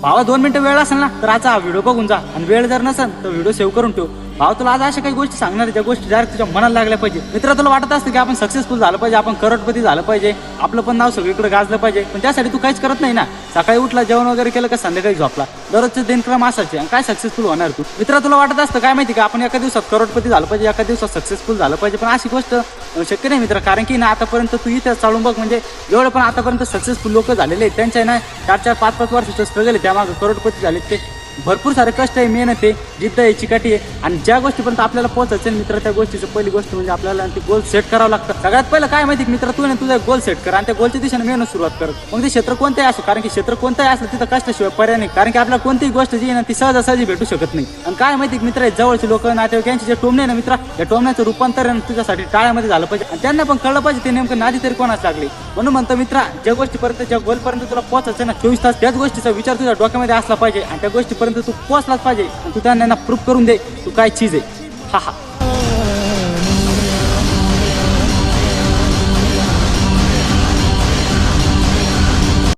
भावा 2 मिनिटं वेळ असेल ना तर आजचा हा व्हिडिओ बघून जा, आणि वेळ जर नसेल तर व्हिडिओ सेव्ह करून ठेव. भावा तुला आज अशा काही गोष्टी सांगणार ज्या गोष्टी डायरेक्ट तुझ्या मनाला लागल्या पाहिजे. मित्र तुला वाटत असतं की आपण सक्सेसफुल झालं पाहिजे, आपण करोडपती झालं पाहिजे, आपलं पण नाव सगळीकडे गाजलं पाहिजे, पण त्यासाठी तू काहीच करत नाही ना. सकाळी उठला, जेवण वगैरे केलं का संध्याकाळी झोपला, दररोजचे दिनक्रम असायचे, आणि काय सक्सेसफुल होणार तू. मित्र तुला वाटत असतं काय माहिती का आपण एका दिवसात करोडपती झालं पाहिजे, एका दिवसात सक्सेसफुल झालं पाहिजे, पण अशी गोष्ट शक्य नाही मित्र. कारण की ना आतापर्यंत तू इथे चालून बघ, म्हणजे जेवढे पण आतापर्यंत सक्सेसफुल लोक झालेले आहेत त्यांच्या ना 4-4, 5-5 वर्षाचं स्ट्रगल आहे, त्यामागे करोडपती झाले ते भरपूर सारे कष्ट आहे, मेहनत आहे, जिद्द आहे, चिकाटी आहे. आणि ज्या गोष्टीपर्यंत आपल्याला पोहोचायचं मित्र, त्या गोष्टीचं पहिली गोष्ट म्हणजे आपल्याला ती गोल सेट करावं लागतं. सगळ्यात पहिलं काय माहिती मित्र, तू तुझा गोल सेट कर आणि त्या गोलच्या दिशेने मेहनत सुरुवात कर. मग ते क्षेत्र कोणतेही असो, कारण की क्षेत्र कोणतंही असलं तिथं कष्टाशिवाय पर्याय नाही. कारण की आपल्याला कोणतीही गोष्ट जी आहे ना ती सहजासहजी भेटू शकत नाही. आणि काय माहिती मित्र, जवळचे लोक नातेवाईक यांचे जे टोमणे ना मित्र, या टोमण्याचं रूपांतर तुझ्यासाठी टाळ्यामध्ये झालं पाहिजे, आणि त्यांना पण कळलं पाहिजे ते नेमकं नादी तरी कोणाच लागले. म्हणून म्हणतो मित्र, ज्या गोष्टीपर्यंत, ज्या गोलपर्यंत तुला पोहोचायचं ना 24 तास, त्याच गोष्टीचा विचार तुझ्या डोक्यामध्ये असला पाहिजे, आणि त्या गोष्टीपर्यंत तू पोहोचलाच पाहिजे, आणि तू त्यांना प्रूफ करून दे तू काय चीज आहे. हा.